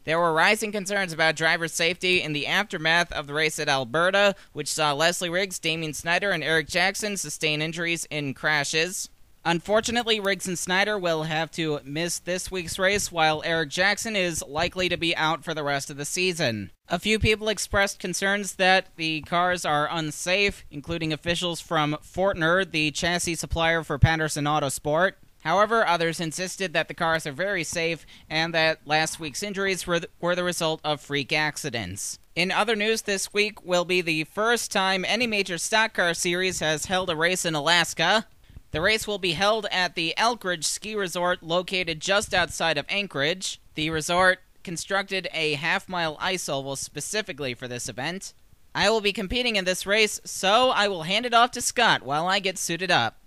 There were rising concerns about driver safety in the aftermath of the race at Alberta, which saw Leslie Riggs, Damian Snyder, and Eric Jackson sustain injuries in crashes. Unfortunately, Riggs and Snyder will have to miss this week's race, while Eric Jackson is likely to be out for the rest of the season. A few people expressed concerns that the cars are unsafe, including officials from Fortner, the chassis supplier for Patterson Autosport. However, others insisted that the cars are very safe and that last week's injuries were the result of freak accidents. In other news, this week will be the first time any major stock car series has held a race in Alaska. The race will be held at the Elk Ridge Ski Resort located just outside of Anchorage. The resort constructed a half-mile ice oval specifically for this event. I will be competing in this race, so I will hand it off to Scott while I get suited up.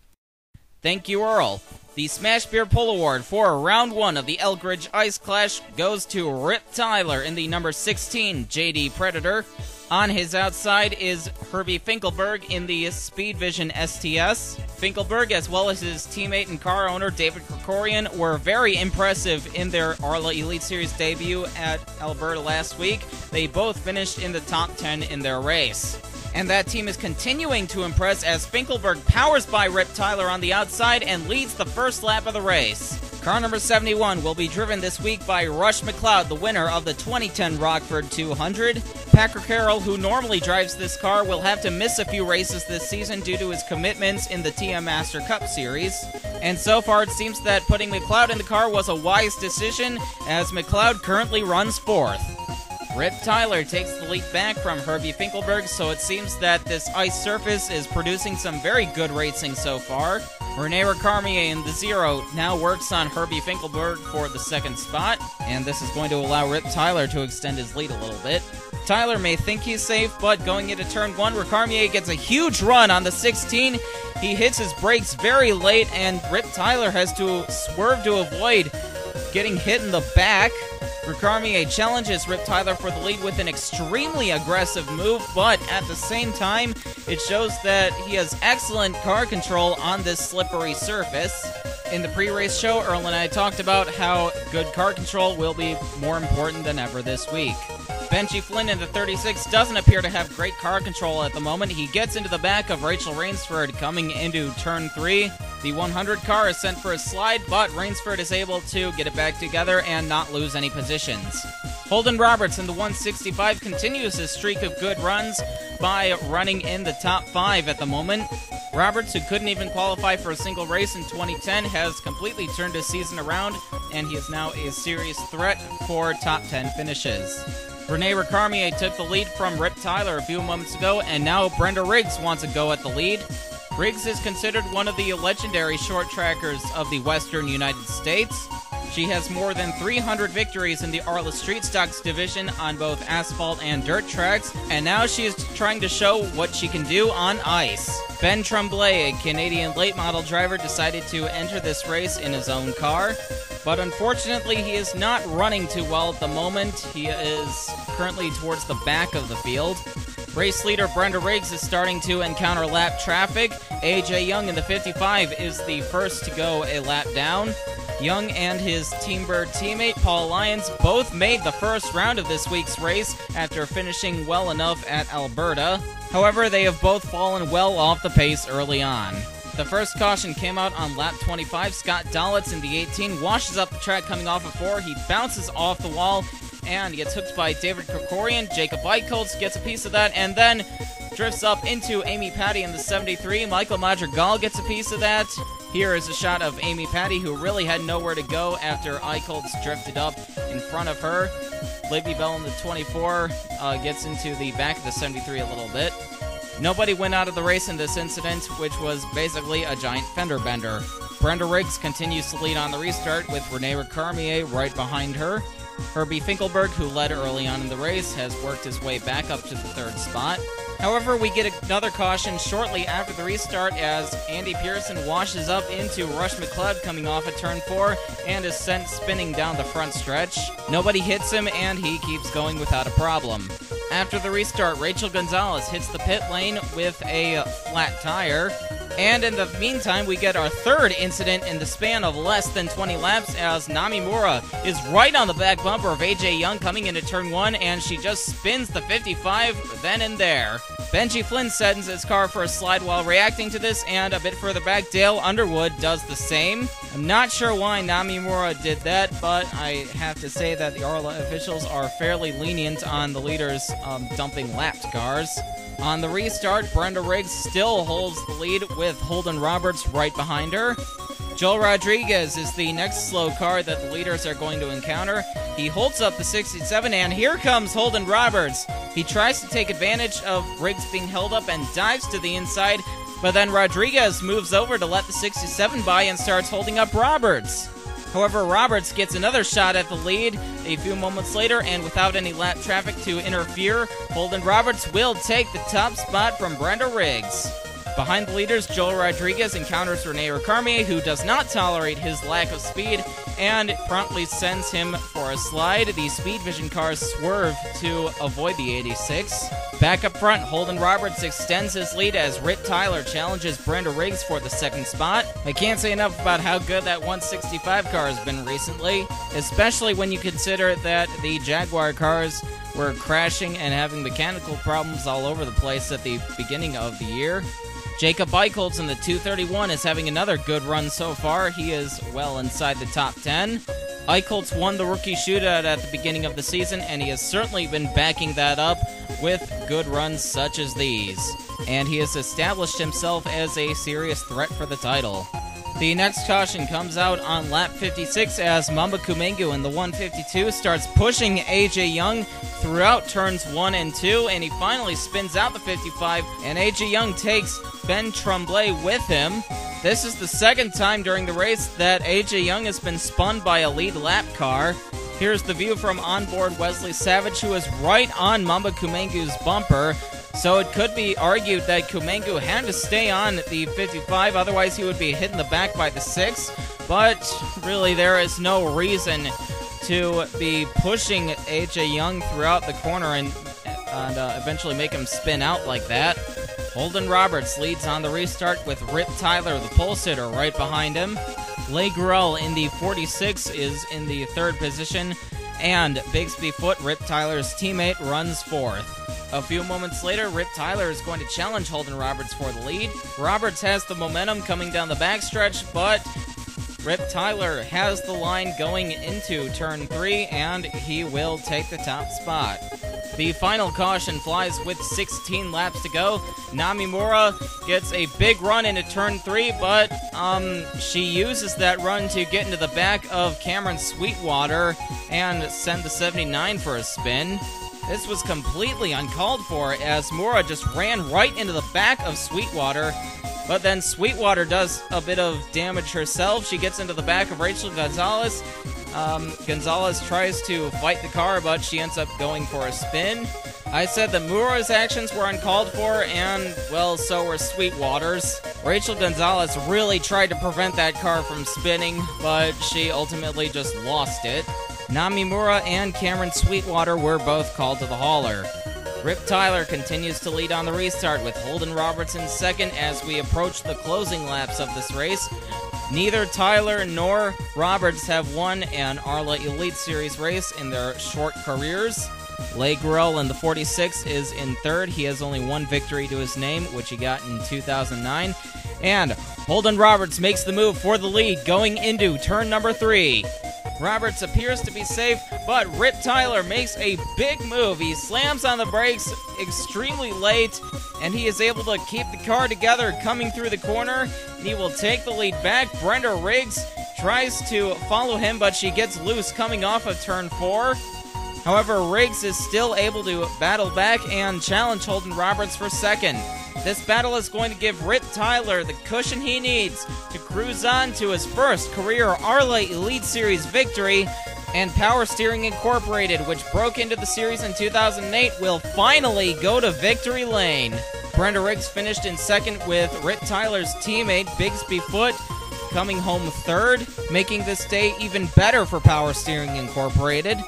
Thank you, Earl. The Smash Beer Pull Award for Round 1 of the Elk Ridge Ice Clash goes to Rip Tyler in the number 16 JD Predator. On his outside is Herbie FINKLEBERG in the SPEEDVISION STS. FINKLEBERG, as well as his teammate and car owner David Krikorian, were very impressive in their ARLA Elite Series debut at Alberta last week. They both finished in the top 10 in their race. And that team is continuing to impress as FINKLEBERG powers by Rip Tyler on the outside and leads the first lap of the race. Car number 71 will be driven this week by Rush McLeod, the winner of the 2010 Rockford 200. Packer Carroll, who normally drives this car, will have to miss a few races this season due to his commitments in the TM Master Cup Series. And so far, it seems that putting McLeod in the car was a wise decision, as McLeod currently runs fourth. Rip Tyler takes the lead back from Herbie FINKLEBERG, so it seems that this ice surface is producing some very good racing so far. Rene Ricarmier in the Zero now works on Herbie FINKLEBERG for the second spot, and this is going to allow Rip Tyler to extend his lead a little bit. Tyler may think he's safe, but going into turn 1, Ricarmier gets a huge run on the 16. He hits his brakes very late, and Rip Tyler has to swerve to avoid getting hit in the back. Ricarmier challenges Rip Tyler for the lead with an extremely aggressive move, but at the same time, it shows that he has excellent car control on this slippery surface. In the pre-race show, Earl and I talked about how good car control will be more important than ever this week. BENJI FLYNN in the 36 doesn't appear to have great car control at the moment. He gets into the back of Rachel Rainsford coming into turn 3. The 100 car is sent for a slide, but Rainsford is able to get it back together and not lose any positions. Holden Roberts in the 165 continues his streak of good runs by running in the top 5 at the moment. Roberts, who couldn't even qualify for a single race in 2010, has completely turned his season around, and he is now a serious threat for top 10 finishes. Rene Ricarmier took the lead from Rip Tyler a few moments ago, and now Brenda Riggs wants a go at the lead. Riggs is considered one of the legendary short trackers of the Western United States. She has more than 300 victories in the ARLA Street Stocks division on both asphalt and dirt tracks, and now she is trying to show what she can do on ice. Ben Tremblay, a Canadian late model driver, decided to enter this race in his own car, but unfortunately he is not running too well at the moment. He is currently towards the back of the field. Race leader Brenda Riggs is starting to encounter lap traffic. AJ Young in the 55 is the first to go a lap down. Young and his Team Bird teammate Paul Lyons both made the first round of this week's race after finishing well enough at Alberta. However, they have both fallen well off the pace early on. The first caution came out on lap 25. Scott DALITZ in the 18 washes up the track coming off of 4. He bounces off the wall and gets hooked by David Krikorian. Jacob EICHHOLTZ gets a piece of that and then drifts up into Amy Patty in the 73. Michael Madrigal gets a piece of that. Here is a shot of Amy Patty, who really had nowhere to go after EICHHOLTZ drifted up in front of her. Libby Bell in the 24 gets into the back of the 73 a little bit. Nobody went out of the race in this incident, which was basically a giant fender bender. Brenda Riggs continues to lead on the restart with Rene Ricarmier right behind her. Herbie FINKLEBERG, who led early on in the race, has worked his way back up to the 3rd spot. However, we get another caution shortly after the restart as Andy Pearson washes up into Rush McLeod coming off at turn 4 and is sent spinning down the front stretch. Nobody hits him and he keeps going without a problem. After the restart, Rachel Gonzalez hits the pit lane with a flat tire. And in the meantime, we get our third incident in the span of less than 20 laps as Namimura is right on the back bumper of AJ Young coming into turn 1, and she just spins the 55 then and there. Benji Flynn sends his car for a slide while reacting to this, and a bit further back, Dale Underwood does the same. I'm not sure why Namimura did that, but I have to say that the ARLA officials are fairly lenient on the leaders dumping lapped cars. On the restart, Brenda Riggs still holds the lead with Holden Roberts right behind her. Joel Rodriguez is the next slow car that the leaders are going to encounter. He holds up the 67, and here comes Holden Roberts. He tries to take advantage of Riggs being held up and dives to the inside, but then Rodriguez moves over to let the 67 by and starts holding up Roberts. However, Roberts gets another shot at the lead a few moments later, and without any lap traffic to interfere, Holden Roberts will take the top spot from Brenda Riggs. Behind the leaders, Joel Rodriguez encounters Rene Ricarmier, who does not tolerate his lack of speed and promptly sends him for a slide. The SPEEDVISION cars swerve to avoid the 86. Back up front, Holden Roberts extends his lead as Rip Tyler challenges Brenda Riggs for the second spot. I can't say enough about how good that 165 car has been recently, especially when you consider that the Jaguar cars were crashing and having mechanical problems all over the place at the beginning of the year. Jacob EICHHOLTZ in the 231 is having another good run so far. He is well inside the top 10. EICHHOLTZ won the rookie shootout at the beginning of the season, and he has certainly been backing that up with good runs such as these. And he has established himself as a serious threat for the title. The next caution comes out on lap 56 as Mamba Kumengu in the 152 starts pushing AJ Young throughout turns 1 and 2, and he finally spins out the 55, and AJ Young takes Ben Tremblay with him. This is the second time during the race that AJ Young has been spun by a lead lap car. Here's the view from onboard Wesley Savage, who is right on Mamba Kumengu's bumper. So it could be argued that Kumengu had to stay on the 55, otherwise he would be hit in the back by the 6. But really, there is no reason to be pushing AJ Young throughout the corner and eventually make him spin out like that. Holden Roberts leads on the restart with Rip Tyler, the pole sitter, right behind him. Leigh Gurrell in the 46 is in the 3rd position, and Bigsby Foote, Rip Tyler's teammate, runs 4th. A few moments later, Rip Tyler is going to challenge Holden Roberts for the lead. Roberts has the momentum coming down the backstretch, but Rip Tyler has the line going into turn 3, and he will take the top spot. The final caution flies with 16 laps to go. Namimura gets a big run into turn 3, but she uses that run to get into the back of Cameron Sweetwater and send the 79 for a spin. This was completely uncalled for as Mura just ran right into the back of Sweetwater, but then Sweetwater does a bit of damage herself. She gets into the back of Rachel Gonzalez. Gonzalez tries to fight the car, but she ends up going for a spin. I said that Mura's actions were uncalled for, and, well, so were Sweetwater's. Rachel Gonzalez really tried to prevent that car from spinning, but she ultimately just lost it. Namimura and Cameron Sweetwater were both called to the hauler. Rip Tyler continues to lead on the restart with Holden Roberts in second as we approach the closing laps of this race. Neither Tyler nor Roberts have won an ARLA Elite Series race in their short careers. Leigh Gurrell in the 46 is in third. He has only one victory to his name, which he got in 2009. And Holden Roberts makes the move for the lead going into turn number 3. Roberts appears to be safe, but Rip Tyler makes a big move. He slams on the brakes extremely late, and he is able to keep the car together coming through the corner. He will take the lead back. Brenda Riggs tries to follow him, but she gets loose coming off of turn 4. However, Riggs is still able to battle back and challenge Holden Roberts for second. This battle is going to give Rip Tyler the cushion he needs to cruise on to his first career ARLA Elite Series victory, and Power Steering Incorporated, which broke into the series in 2008, will finally go to victory lane. Brenda Riggs finished in second with Rip Tyler's teammate Bigsby Foote coming home third, making this day even better for Power Steering Incorporated.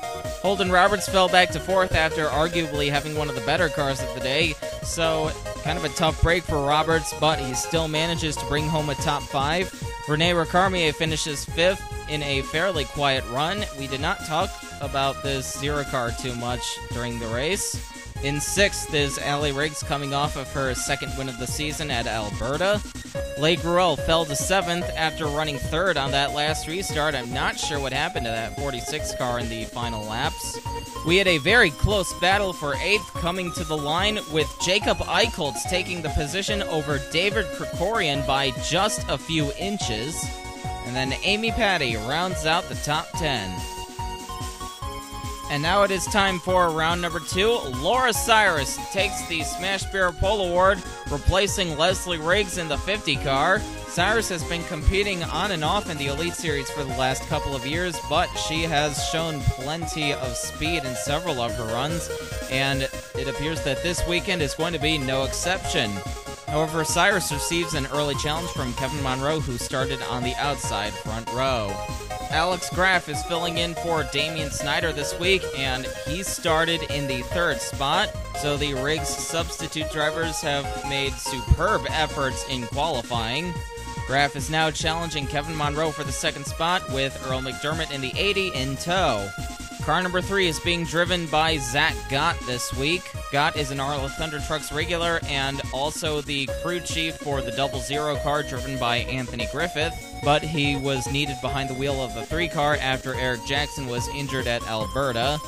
Holden Roberts fell back to fourth after arguably having one of the better cars of the day, so Kind of a tough break for Roberts, but he still manages to bring home a top 5. Rene Ricarmier finishes 5th in a fairly quiet run. We did not talk about this Zero car too much during the race. In 6th is Allie Riggs, coming off of her 2nd win of the season at Alberta. Leigh Gruel fell to 7th after running 3rd on that last restart. I'm not sure what happened to that 46 car in the final laps. We had a very close battle for 8th, coming to the line with Jacob EICHHOLTZ taking the position over David Krikorian by just a few inches. And then Amy Patty rounds out the top 10. And now it is time for round number 2. Laura Cyrus takes the Smash Bear Pole Award, replacing Leslie Riggs in the 50 car. Cyrus has been competing on and off in the Elite Series for the last couple of years, but she has shown plenty of speed in several of her runs, and it appears that this weekend is going to be no exception. However, Cyrus receives an early challenge from Kevin Monroe, who started on the outside front row. Alex Graff is filling in for Damian Snyder this week, and he started in the 3rd spot, so the Riggs substitute drivers have made superb efforts in qualifying. Graff is now challenging Kevin Monroe for the 2nd spot, with Earl McDermott in the 80 in tow. Car number 3 is being driven by Zach Gott this week. Gott is an ARLA Thunder Trucks regular and also the crew chief for the 00 car driven by Anthony Griffith, but he was needed behind the wheel of the 3 car after Eric Jackson was injured at Alberta.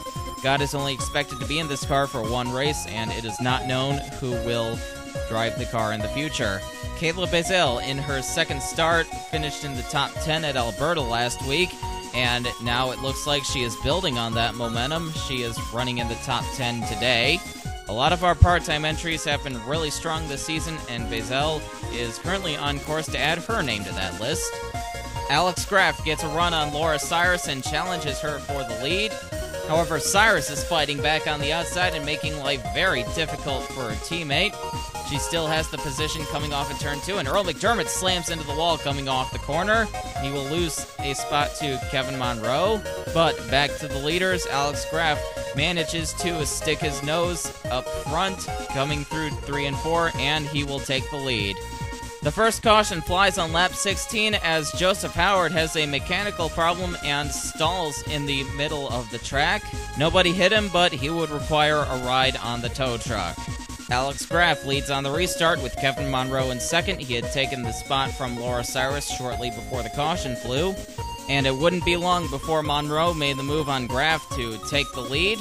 Gott is only expected to be in this car for 1 race, and it is not known who will drive the car in the future. Kayla Bazell, in her 2nd start, finished in the top 10 at Alberta last week, and now it looks like she is building on that momentum. She is running in the top 10 today. A lot of our part-time entries have been really strong this season, and Bazell is currently on course to add her name to that list. Alex Graff gets a run on Laura Cyrus and challenges her for the lead. However, Cyrus is fighting back on the outside and making life very difficult for her teammate. She still has the position coming off of turn 2, and Earl McDermott slams into the wall coming off the corner. He will lose a spot to Kevin Monroe, but back to the leaders. Alex Graff manages to stick his nose up front, coming through 3 and 4, and he will take the lead. The first caution flies on lap 16 as Joseph Howard has a mechanical problem and stalls in the middle of the track. Nobody hit him, but he would require a ride on the tow truck. Alex Graff leads on the restart with Kevin Monroe in 2nd. He had taken the spot from Laura Cyrus shortly before the caution flew, and it wouldn't be long before Monroe made the move on Graff to take the lead.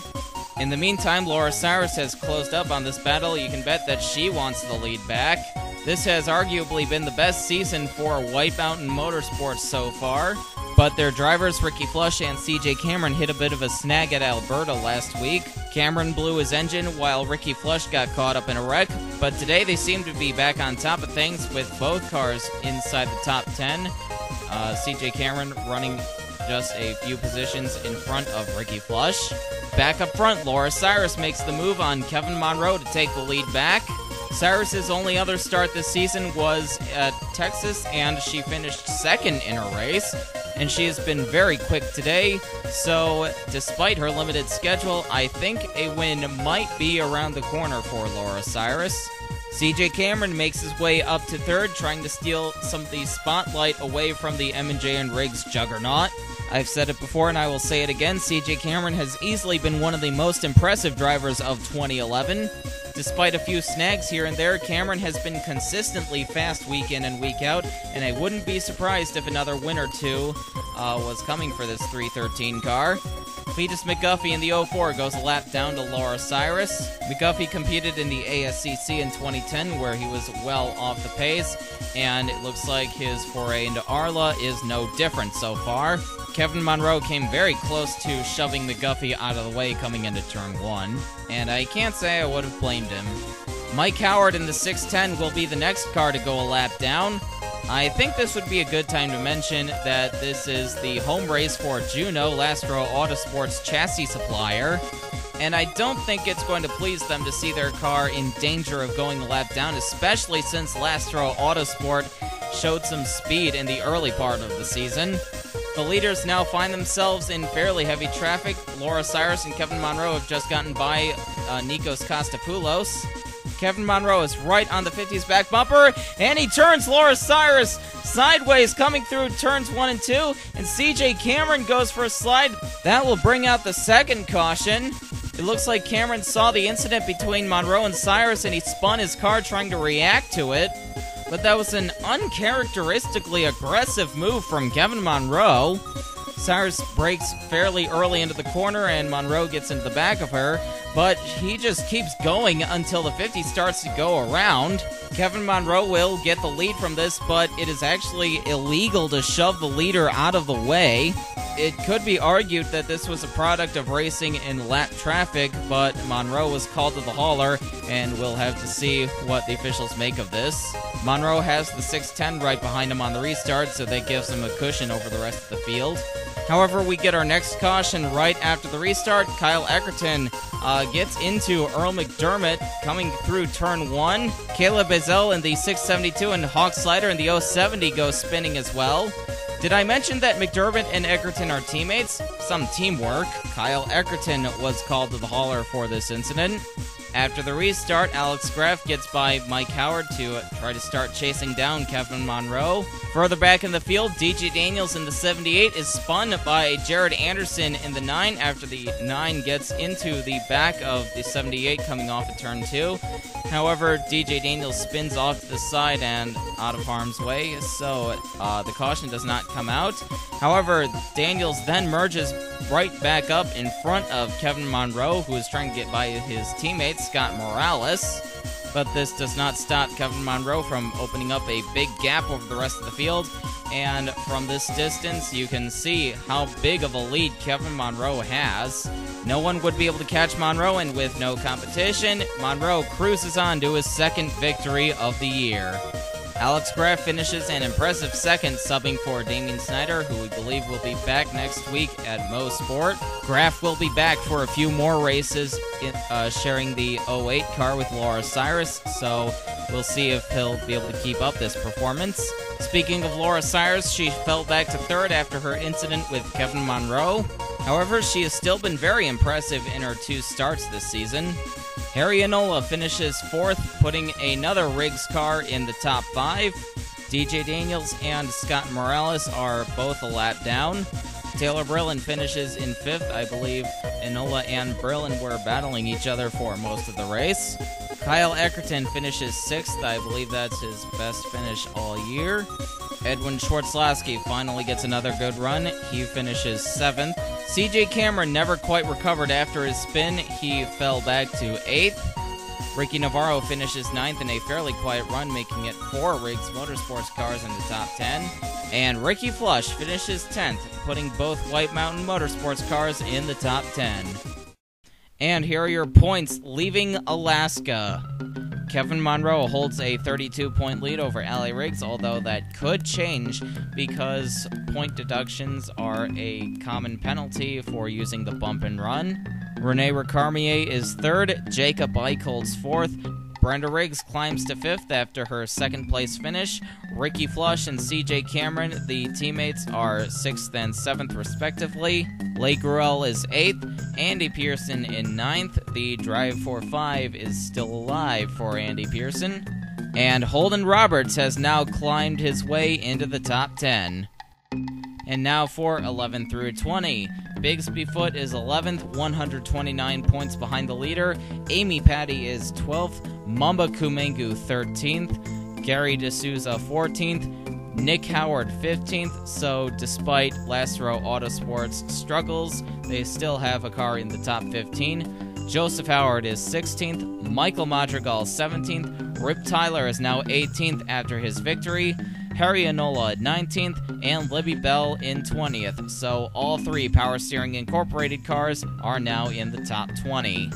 In the meantime, Laura Cyrus has closed up on this battle. You can bet that she wants the lead back. This has arguably been the best season for White Mountain Motorsports so far, but their drivers Ricky Flush and CJ Cameron hit a bit of a snag at Alberta last week. Cameron blew his engine while Ricky Flush got caught up in a wreck, but today they seem to be back on top of things with both cars inside the top 10. CJ Cameron running just a few positions in front of Ricky Flush. Back up front, Laura Cyrus makes the move on Kevin Monroe to take the lead back. Cyrus's only other start this season was at Texas, and she finished 2nd in her race, and she has been very quick today, so despite her limited schedule, I think a win might be around the corner for Laura Cyrus. CJ Cameron makes his way up to 3rd, trying to steal some of the spotlight away from the M&J and Riggs juggernaut. I've said it before and I will say it again, CJ Cameron has easily been one of the most impressive drivers of 2011. Despite a few snags here and there, Cameron has been consistently fast week in and week out, and I wouldn't be surprised if another win or two was coming for this 313 car. Cletus McGuffey in the 04 goes a lap down to Laura Cyrus. McGuffey competed in the ASCC in 2010, where he was well off the pace, and it looks like his foray into ARLA is no different so far. Kevin Monroe came very close to shoving McGuffey out of the way coming into turn 1, and I can't say I would have blamed him. Mike Howard in the 610 will be the next car to go a lap down. I think this would be a good time to mention that this is the home race for Juno, Lastro Autosports chassis supplier, and I don't think it's going to please them to see their car in danger of going a lap down, especially since Lastro Autosport showed some speed in the early part of the season. The leaders now find themselves in fairly heavy traffic. Laura Cyrus and Kevin Monroe have just gotten by Nikos Kostopoulos. Kevin Monroe is right on the 50's back bumper, and he turns Laura Cyrus sideways coming through turns 1 and 2, and CJ Cameron goes for a slide. That will bring out the second caution. It looks like Cameron saw the incident between Monroe and Cyrus, and he spun his car trying to react to it. But that was an uncharacteristically aggressive move from Kevin Monroe. Cyrus brakes fairly early into the corner, and Monroe gets into the back of her, but he just keeps going until the 50 starts to go around. Kevin Monroe will get the lead from this, but it is actually illegal to shove the leader out of the way. It could be argued that this was a product of racing in lap traffic, but Monroe was called to the hauler, and we'll have to see what the officials make of this. Monroe has the 610 right behind him on the restart, so that gives him a cushion over the rest of the field. However, we get our next caution right after the restart. Kyle Eckerton gets into Earl McDermott coming through turn 1. Caleb Bazell in the 672 and Hawk Slider in the 070 go spinning as well. Did I mention that McDermott and Eckerton are teammates? Some teamwork. Kyle Eckerton was called to the hauler for this incident. After the restart, Alex Graff gets by Mike Howard to try to start chasing down Kevin Monroe. Further back in the field, DJ Daniels in the 78 is spun by Jared Anderson in the 9 after the 9 gets into the back of the 78 coming off of turn 2. However, DJ Daniels spins off to the side and out of harm's way, so the caution does not come out. However, Daniels then merges right back up in front of Kevin Monroe, who is trying to get by his teammate, Scott Morales. But this does not stop Kevin Monroe from opening up a big gap over the rest of the field. And from this distance, you can see how big of a lead Kevin Monroe has. No one would be able to catch Monroe, and with no competition, Monroe cruises on to his second victory of the year. Alex Graff finishes an impressive second, subbing for Damian Snyder, who we believe will be back next week at MoTorSport. Graff will be back for a few more races, sharing the 08 car with Laura Cyrus, so we'll see if he'll be able to keep up this performance. Speaking of Laura Cyrus, she fell back to third after her incident with Kevin Monroe. However, she has still been very impressive in her 2 starts this season. Harry Enola finishes 4th, putting another Riggs car in the top 5. DJ Daniels and Scott Morales are both a lap down. Taylor Brillen finishes in 5th. I believe Enola and Brillen were battling each other for most of the race. Kyle Eckerton finishes 6th. I believe that's his best finish all year. Edwin Schwartzlowski finally gets another good run. He finishes 7th. CJ Cameron never quite recovered after his spin. He fell back to 8th. Ricky Navarro finishes 9th in a fairly quiet run, making it 4 Riggs Motorsports cars in the top 10. And Ricky Flush finishes 10th, putting both White Mountain Motorsports cars in the top 10. And here are your points leaving Alaska. Kevin Monroe holds a 32-point lead over Ali Riggs, although that could change because point deductions are a common penalty for using the bump and run. Rene Ricarmier is 3rd, Jacob EICHHOLTZ 4th, Brenda Riggs climbs to 5th after her 2nd place finish. Ricky Flush and CJ Cameron, the teammates, are 6th and 7th respectively. Leigh Gruel is 8th, Andy Pearson in 9th. The Drive for 5 is still alive for Andy Pearson. And Holden Roberts has now climbed his way into the top 10. And now for 11 through 20. Bigsby Foote is 11th, 129 points behind the leader. Amy Patty is 12th. Mamba Kumengu 13th. Gary D'Souza 14th. Nick Howard 15th. So despite Last Row Autosports' struggles, they still have a car in the top 15. Joseph Howard is 16th. Michael Madrigal 17th. Rip Tyler is now 18th after his victory. Harry Enola at 19th, and Libby Bell in 20th. So all 3 Power Steering Incorporated cars are now in the top 20.